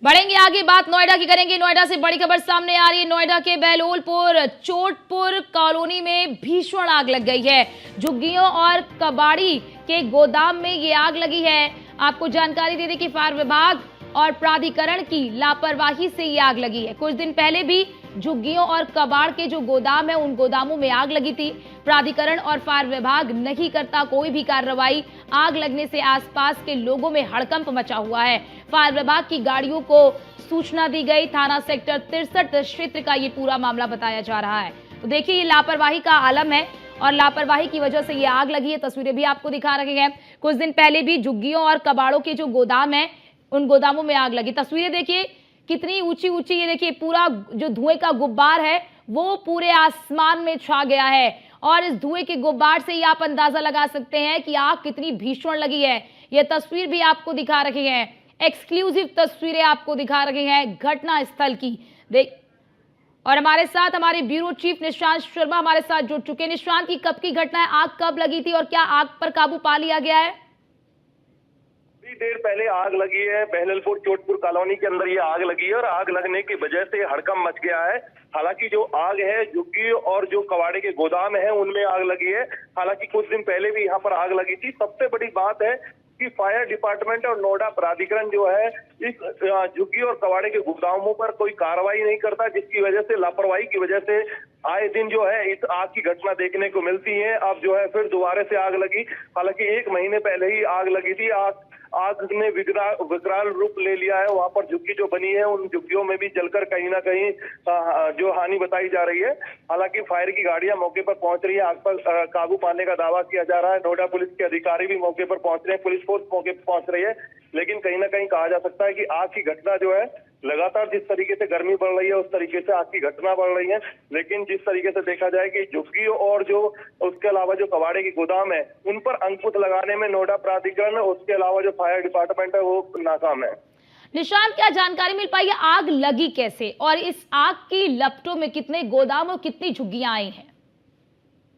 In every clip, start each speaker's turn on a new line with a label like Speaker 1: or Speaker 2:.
Speaker 1: बढ़ेंगे आगे, बात नोएडा की करेंगे। नोएडा से बड़ी खबर सामने आ रही है। नोएडा के बहलोलपुर चोटपुर कॉलोनी में भीषण आग लग गई है। झुग्गियों और कबाड़ी के गोदाम में ये आग लगी है। आपको जानकारी दे दें कि फायर विभाग और प्राधिकरण की लापरवाही से ये आग लगी है। कुछ दिन पहले भी झुग्गियों और कबाड़ के जो गोदाम है उन गोदामों में आग लगी थी। प्राधिकरण और फायर विभाग नहीं करता कोई भी कार्रवाई। आग लगने से आसपास के लोगों में हड़कंप मचा हुआ है। फायर विभाग की गाड़ियों को सूचना दी गई। थाना सेक्टर 63 क्षेत्र का ये पूरा मामला बताया जा रहा है। तो देखिए, ये लापरवाही का आलम है और लापरवाही की वजह से ये आग लगी है। तस्वीरें भी आपको दिखा रहे हैं। कुछ दिन पहले भी झुग्गियों और कबाड़ों के जो गोदाम है उन गोदामों में आग लगी। तस्वीरें देखिए कितनी ऊंची ऊंची, ये देखिए पूरा जो धुएं का गुब्बार है वो पूरे आसमान में छा गया है और इस धुएं के गुब्बार से ही आप अंदाजा लगा सकते हैं कि आग कितनी भीषण लगी है। ये तस्वीर भी आपको दिखा रहे हैं, एक्सक्लूसिव तस्वीरें आपको दिखा रहे हैं घटना स्थल की। देख, और हमारे साथ हमारे ब्यूरो चीफ निशांत शर्मा हमारे साथ जुड़ चुके हैं। निशांत, की कब की घटना है, आग कब लगी थी और क्या आग पर काबू पा लिया गया है?
Speaker 2: देर पहले आग लगी है। बहलोलपुर चोटपुर कॉलोनी के अंदर ये आग लगी है और आग लगने की वजह से हड़कंप मच गया है। हालांकि जो आग है झुग्गी और जो कबाड़े के गोदाम है उनमें आग लगी है। हालांकि कुछ दिन पहले भी यहाँ पर आग लगी थी। सबसे बड़ी बात है कि फायर डिपार्टमेंट और नोएडा प्राधिकरण जो है इस झुग्गी और कबाड़े के गोदामों पर कोई कार्रवाई नहीं करता, जिसकी वजह से लापरवाही की वजह से आए दिन जो है इस आग की घटना देखने को मिलती है। अब जो है फिर दोबारा से आग लगी। हालांकि 1 महीने पहले ही आग लगी थी। आग ने विकराल रूप ले लिया है। वहां पर झुग्गी जो बनी है उन झुग्गियों में भी जलकर कहीं ना कहीं जो हानि बताई जा रही है। हालांकि फायर की गाड़ियां मौके पर पहुंच रही है। आग पर काबू पाने का दावा किया जा रहा है। नोएडा पुलिस के अधिकारी भी मौके पर पहुंच रहे हैं, पुलिस फोर्स मौके पर पहुंच रही है। लेकिन कहीं ना कहीं कहा जा सकता है कि आग की घटना जो है लगातार जिस तरीके से गर्मी बढ़ रही है उस तरीके से आग की घटना बढ़ रही है। लेकिन जिस तरीके से देखा जाए कि झुग्गी और जो उसके अलावा जो कबाड़े की गोदाम है उन पर अंकुश लगाने में नोएडा प्राधिकरण, उसके अलावा जो फायर डिपार्टमेंट है वो नाकाम है।
Speaker 1: निशांत, क्या जानकारी मिल पाई है, आग लगी कैसे और इस आग की लपटों में कितने गोदाम और कितनी झुग्गियां आई हैं?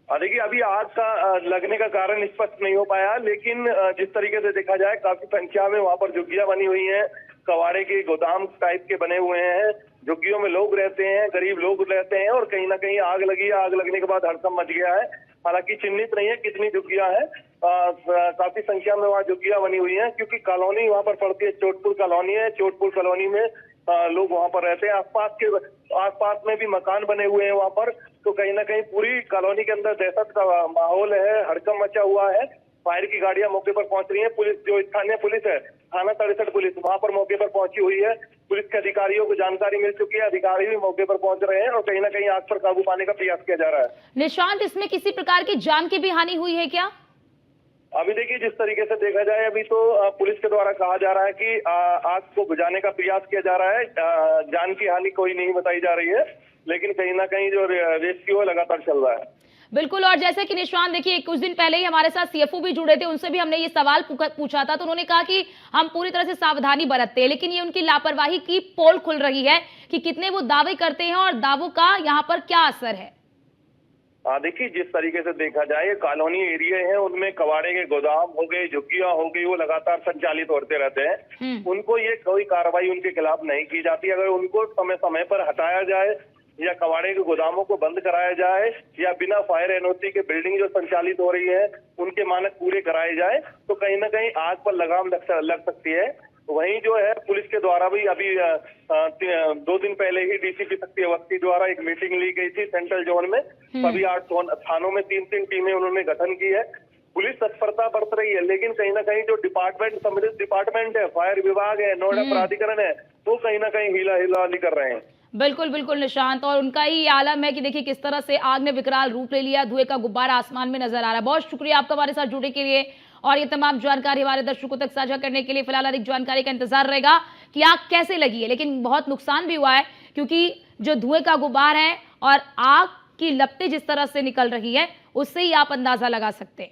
Speaker 2: देखिए, अभी आग का लगने का कारण स्पष्ट नहीं हो पाया, लेकिन जिस तरीके से देखा जाए काफी संख्या में वहां पर झुग्गियां बनी हुई हैं। कबाड़े के गोदाम टाइप के बने हुए हैं। झुग्गियों में लोग रहते हैं, गरीब लोग रहते हैं और कहीं ना कहीं आग लगी है। आग लगने के बाद हड़कंप मच गया है। हालांकि चिन्हित नहीं है कितनी झुग्गियां हैं। काफी संख्या में वहाँ झुग्गियां बनी हुई हैं क्योंकि कॉलोनी वहां पर पड़ती है, चोटपुर कॉलोनी है। चोटपुर कॉलोनी में लोग वहां पर रहते हैं। आसपास में भी मकान बने हुए हैं वहां पर। तो कहीं ना कहीं पूरी कॉलोनी के अंदर दहशत का माहौल है, हड़कंप मचा हुआ है। फायर की गाड़ियां मौके पर पहुंच रही हैं। पुलिस, जो स्थानीय पुलिस है, थाना 63 पुलिस वहां पर मौके पर पहुंची हुई है। पुलिस के अधिकारियों को जानकारी मिल चुकी है, अधिकारी भी मौके पर पहुंच रहे हैं और कहीं ना कहीं आग पर काबू पाने का प्रयास किया जा रहा है।
Speaker 1: निशांत, इसमें किसी प्रकार की जान की भी हानि हुई है क्या?
Speaker 2: अभी देखिए, जिस तरीके से देखा जाए अभी तो पुलिस के द्वारा कहा जा रहा है कि आग को बुझाने का प्रयास किया जा रहा है। जान की हानि कोई नहीं बताई जा रही है, लेकिन कहीं ना कहीं जो रेस्क्यू है लगातार चल रहा है।
Speaker 1: बिल्कुल, और जैसे कि निशांत देखिए, कुछ दिन पहले ही हमारे साथ सीएफओ भी जुड़े थे, उनसे भी हमने ये सवाल पूछा था तो उन्होंने कहा कि हम पूरी तरह से सावधानी बरतते हैं, लेकिन ये उनकी लापरवाही की पोल खुल रही है कि कितने वो दावे करते हैं और दावों का यहाँ पर क्या असर है।
Speaker 2: देखिए, जिस तरीके से देखा जाए ये कॉलोनी एरिया है, उनमें कबाड़े के गोदाम हो गए, झुग्गियां हो गई, वो लगातार संचालित होते रहते हैं। उनको ये कोई कार्रवाई उनके खिलाफ नहीं की जाती। अगर उनको समय समय पर हटाया जाए या कबाड़े के गोदामों को बंद कराया जाए या बिना फायर एनओसी के बिल्डिंग जो संचालित हो रही है उनके मानक पूरे कराए जाए तो कहीं ना कहीं आग पर लगाम लग सकती है। वहीं जो है पुलिस के द्वारा भी अभी 2 दिन पहले ही डीसीपी शक्ति अवस्थी द्वारा एक मीटिंग ली गई थी सेंट्रल जोन में। सभी 8 थानों में 3-3 टीमें उन्होंने गठन की है। पुलिस तत्परता बरत रही है, लेकिन कहीं ना कहीं जो सम्मिलित डिपार्टमेंट है, फायर विभाग है, नोएडा प्राधिकरण है, वो कहीं ना कहीं हिला कर रहे हैं।
Speaker 1: बिल्कुल बिल्कुल निशांत, और उनका ही आलम है कि देखिए किस तरह से आग ने विकराल रूप ले लिया। धुएं का गुब्बारा आसमान में नजर आ रहा है। बहुत शुक्रिया आपका हमारे साथ जुड़ने के लिए और ये तमाम जानकारी हमारे दर्शकों तक साझा करने के लिए। फिलहाल अधिक जानकारी का इंतजार रहेगा कि आग कैसे लगी है, लेकिन बहुत नुकसान भी हुआ है क्योंकि जो धुएं का गुब्बार है और आग की लपटें जिस तरह से निकल रही है उससे ही आप अंदाजा लगा सकते हैं।